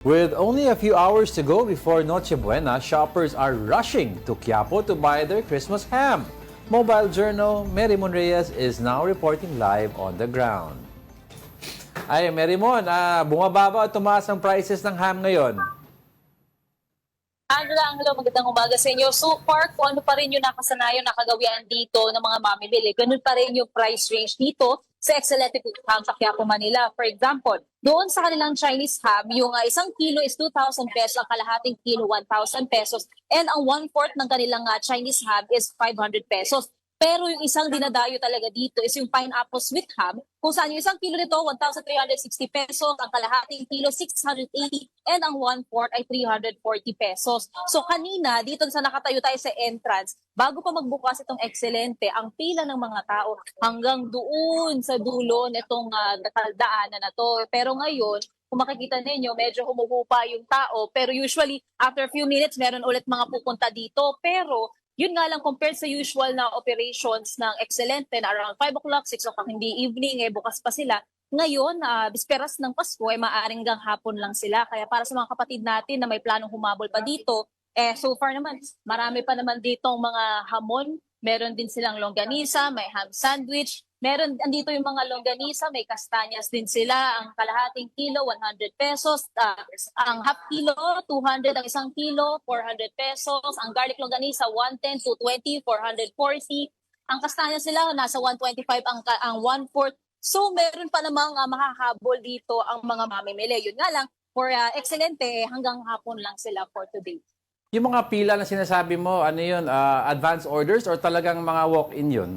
With only a few hours to go before Noche Buena, shoppers are rushing to Quiapo to buy their Christmas ham. Mobile Journal, Merimon Reyes is now reporting live on the ground. Ay, Merimon, bumababa at tumaas ang prices ng ham ngayon. Hello, magandang umaga sa inyo. So far, kung ano pa rin yung nakasanayan, nakagawian dito ng mga mamimili, ganun pa rin yung price range dito sa Excelente Ham sa Quiapo, Manila. For example, doon sa kanilang Chinese ham, yung isang kilo is 2,000 pesos, ang kalahating kilo 1,000 pesos, and ang 1/4 ng kanilang Chinese ham is 500 pesos. Pero yung isang dinadayo talaga dito is yung pineapple sweet ham, kung saan yung isang kilo nito, 1,360 pesos, ang kalahating kilo, 680, and ang 1/4 ay 340 pesos. So kanina, dito sa nakatayo tayo sa entrance, bago pa magbukas itong Excelente, ang pila ng mga tao hanggang doon sa dulo nitong daanan na to. Pero ngayon, kung makikita ninyo, medyo humuhupa yung tao. Pero usually, after a few minutes, meron ulit mga pupunta dito. Pero yun nga lang, compared sa usual na operations ng Excelente na around 5 o'clock, 6 o'clock, hindi evening, bukas pa sila. Ngayon, bisperas ng Pasko, maaring hanggang hapon lang sila. Kaya para sa mga kapatid natin na may planong humabol pa dito, so far naman, marami pa naman ditong mga hamon. Meron din silang longganisa, may ham sandwich. Meron andito yung mga longganisa, may kastanyas din sila. Ang kalahating kilo, 100 pesos. Ang half kilo, 200. Ang isang kilo, 400 pesos. Ang garlic longganisa, 110, 220, 440. Ang kastanyas sila, nasa 125 ang 1/4. So meron pa namang makahabol dito ang mga mamimili. Yun nga lang, for Excelente, hanggang hapon lang sila for today. Yung mga pila na sinasabi mo, ano yun, advance orders or talagang mga walk-in yun?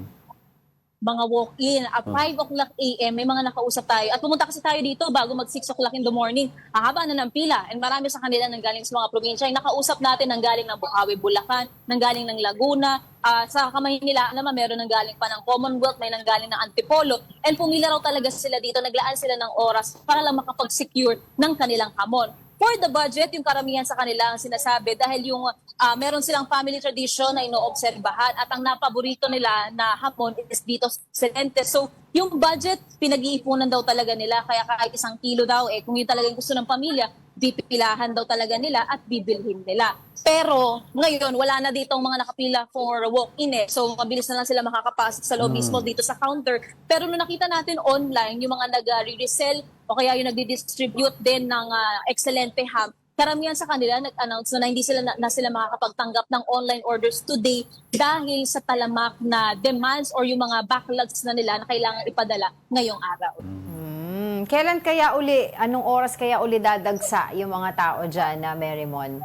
Mga walk-in. At 5 o'clock a.m., may mga nakausap tayo. At pumunta kasi tayo dito bago mag 6 o'clock in the morning. Hahaba na ng pila. And marami sa kanila nang galing sa mga probinsya. Yung nakausap natin nang galing ng Bukawi, Bulacan, nang galing ng Laguna. Sa Kamaynilaan naman, meron nang galing pa ng Commonwealth, may nang galing ng Antipolo. And pumila raw talaga sila dito. Naglaan sila ng oras para lang makapag-secure ng kanilang hamon. For the budget, yung karamihan sa kanila ang sinasabi dahil yung meron silang family tradition na inoobserbahan at ang napaborito nila na hamon is dito sa Excelente. So, yung budget, pinag-iipunan daw talaga nila kaya kahit 1 kilo daw, kung yun talaga yung gusto ng pamilya, pipilahan daw talaga nila at bibilhin nila. Pero ngayon, wala na ditong mga nakapila for walk-in So, mabilis na lang sila makakapasok sa loob mismo dito sa counter. Pero nung nakita natin online, yung mga nag-resell o kaya yung nagdi-distribute din ng Excelente ham, karamihan sa kanila nag-announce na hindi sila makakapagtanggap ng online orders today dahil sa talamak na demands or yung mga backlogs na nila na kailangan ipadala ngayong araw. Kailan kaya uli, anong oras kaya uli dadagsa yung mga tao dyan na Merimon?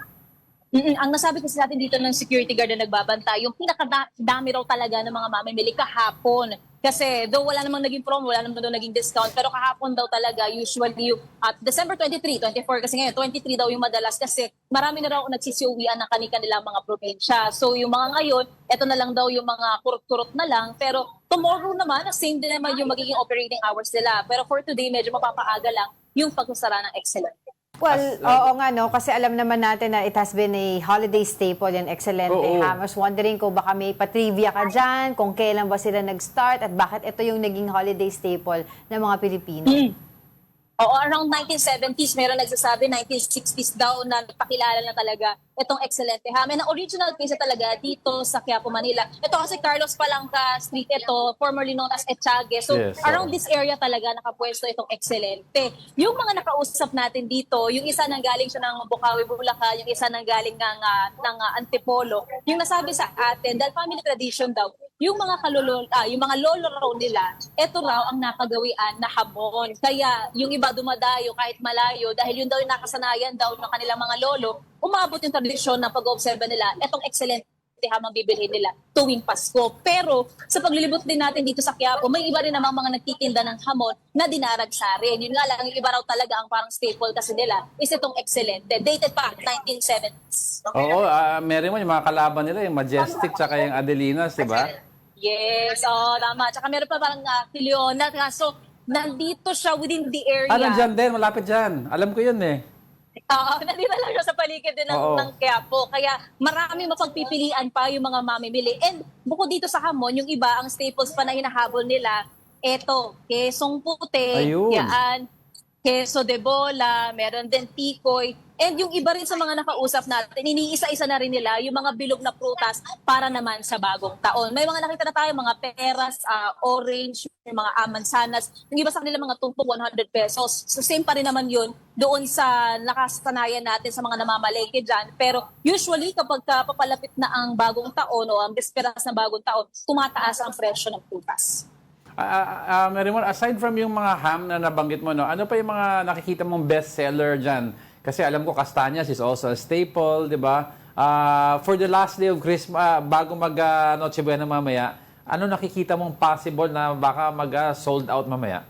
Ang nasabi kasi natin dito ng security guard na nagbabantay, yung pinakadami raw talaga ng mga mamimili kahapon. Kasi though wala namang naging promo, wala namang naging discount, pero kahapon daw talaga usually at December 23, 24 kasi ngayon, 23 daw yung madalas kasi marami na raw nagsisiuwian ng kanilang mga probinsya. So yung mga ngayon, eto na lang daw yung mga kurot-kurot na lang, pero tomorrow naman, same din naman yung magiging operating hours nila. Pero for today, medyo mapapaaga lang yung pagsasara ng Excelente. Well, oo nga no, kasi alam naman natin na it has been a holiday staple and Excelente ham. I was wondering kung baka may patrivia ka dyan, kung kailan ba sila nag-start at bakit ito yung naging holiday staple ng mga Pilipino. Oo, around 1970s, meron nagsasabi, 1960s daw na nagpakilala na talaga itong Excelente ham. And ang original place talaga dito sa Quiapo, Manila. Ito kasi Carlos Palangka Street ito, formerly known as Etiague. So Yes, around this area talaga nakapwesto itong Excelente. Yung mga nakausap natin dito, yung isa nang galing siya ng Bukawi, Bulacan, yung isa nang galing ng Antipolo. Yung nasabi sa atin, dahil family tradition daw, yung mga yung mga lolo raw nila, ito raw ang napagawian na hamon. Kaya yung iba dumadayo kahit malayo dahil yun daw yung nakasanayan daw ng kanilang mga lolo, umabot yung tradisyon na pag-oobserba nila, etong Excelente ham ang bibilhin nila tuwing Pasko. Pero sa paglilibot din natin dito sa Quiapo, may iba rin namang mga nagtitinda ng hamon na dinaragsarin. Yun nga lang, yung iba raw talaga ang parang staple kasi nila is itong Excelente. Dated pa, 1970s. Oo, Merimon, yung mga kalaban nila, yung Majestic tsaka yung Adelinas, di ba? Yes, tama. Tsaka meron pa parang Leona. So, nandito siya within the area. Nandyan din, malapit dyan. Alam ko yun eh. Nandito lang siya sa paligid din ng Quiapo. Kaya marami mapagpipilian pa yung mga mamimili. And bukod dito sa hamon, yung iba, ang staples pa na hinahabol nila, eto, kesong puti, Ayun. yan, queso de bola, meron din tikoy. And yung iba rin sa mga nakausap natin, iniisa-isa na rin nila yung mga bilog na prutas para naman sa bagong taon. May mga nakita na tayo, mga peras, orange, yung mga mansanas. Yung iba sa kanila mga tumpok, 100 pesos. So same pa rin naman yun doon sa nakasanayan natin sa mga namamalengke dyan. Pero usually kapag papalapit na ang bagong taon o ang bisperas ng bagong taon, tumataas ang presyo ng prutas. Marimon, aside from yung mga ham na nabanggit mo, no, ano pa yung mga nakikita mong bestseller dyan? Kasi alam ko, castañas is also a staple, di ba? For the last day of Christmas, bago mag-Noche Buena mamaya, ano nakikita mong possible na baka mag-sold out mamaya?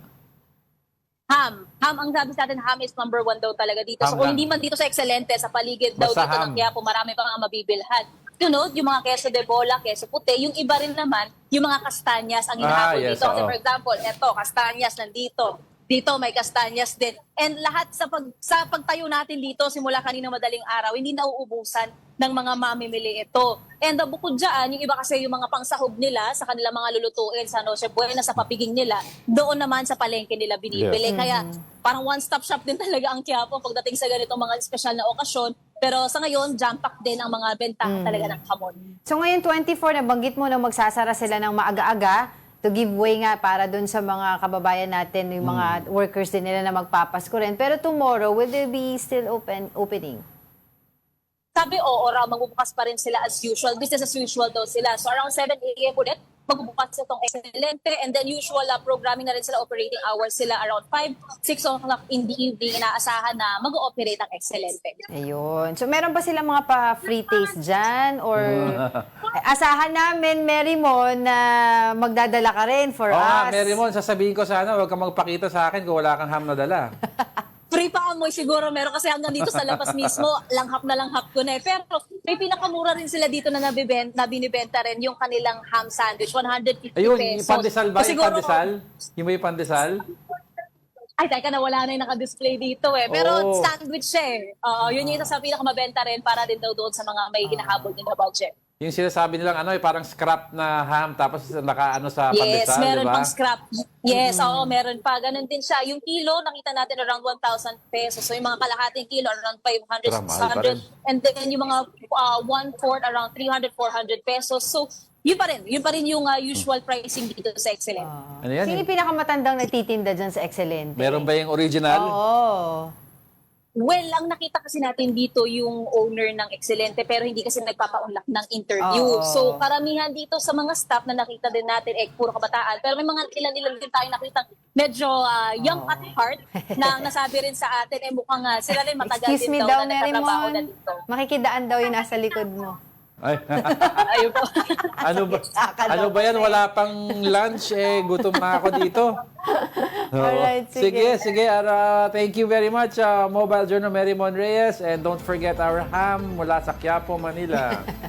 Ham. Ham, ang sabi sa atin, ham is number 1 daw talaga dito. Ham So kung lang. hindi man dito sa Excelente, sa paligid daw Basta dito ham. ng Quiapo, marami pa nga mabibilhan. Sunod, yung mga queso de bola, queso puti. Yung iba rin naman, yung mga kastanyas ang hinahabol yes, dito. Kasi oo. for example, eto, kastanyas nandito. Dito may kastanyas din. And lahat sa pagtayo natin dito, simula kanina madaling araw, hindi nauubusan ng mga mamimili ito. And bukod dyan, yung iba kasi yung mga pangsahog nila sa kanilang mga lulutuin sa Noche Buena, sa papiging nila, doon naman sa palengke nila binibili. Yes. Kaya parang one-stop shop din talaga ang Quiapo pagdating sa ganitong mga espesyal na okasyon. Pero sa ngayon, jam-pack din ang mga bentahan talaga ng hamon. So ngayon 24, nabanggit mo na magsasara sila ng maaga-aga to give way nga para dun sa mga kababayan natin, yung mga workers din nila na magpapasko rin. Pero tomorrow, will they be still opening? Sabi, oo, magbubukas pa rin sila as usual. Business as usual daw sila. So around 7 a.m. ulit, magbubukas itong Excelente. And then usual programming na rin sila, operating hours sila around 5, 6 o'clock in the evening. Inaasahan na mag-ooperate ang Excelente. Ayun. So meron ba silang mga pa-free taste dyan? Or asahan namin, Merrimon, na magdadala ka rin for us. Marimon, sasabihin ko sana, huwag kang magpakita sa akin kung wala kang ham na dala. Free pa amoy siguro meron kasi hanggang dito sa labas mismo, langhap na langhap ko na eh. Pero may pinakamura rin sila dito na binibenta rin yung kanilang ham sandwich, 150 Ayun, pesos. yung pandesal ba? So, Yung pandesal? Yung may pandesal? Ay, teka na, wala na yung naka-display dito eh. Pero Oh. sandwich siya eh. Yun yung isa sa pinakamabenta rin para din daw doon sa mga may hinahabol din na budget. Yung sinasabi nilang parang scrap na ham tapos naka sa Yes, pandesal, meron di ba? pang scrap. Yes, oo, meron pa. Ganun din siya. Yung kilo, nakita natin around 1,000 pesos. So yung mga kalahating kilo, around 500, Mahal pa rin. 600. And then yung mga 1/4, around 300, 400 pesos. So yun pa rin yung usual pricing dito sa Excellent. Ano yan? Sino yung pinakamatandang nagtitinda dyan sa Excelente? Meron ba yung original? Oo. Well, ang nakita kasi natin dito yung owner ng Excelente pero hindi kasi nagpapaunlak ng interview. Oo. So karamihan dito sa mga staff na nakita din natin puro kabataan. Pero may mga ilan din tayo nakita medyo young at heart na nasabi rin sa atin mukhang sila rin matagal Excuse me din daw, daw na nagtatrabaho na Merrimon. dito. Makikidaan daw yung nasa likod mo. Ay. Ayun po. ano ba yan? Wala pang lunch gutom na ako dito. Oo. Alright, sige. Sige. Thank you very much, Mobile Journal Merrimon Reyes. And don't forget our ham mula sa Quiapo, Manila.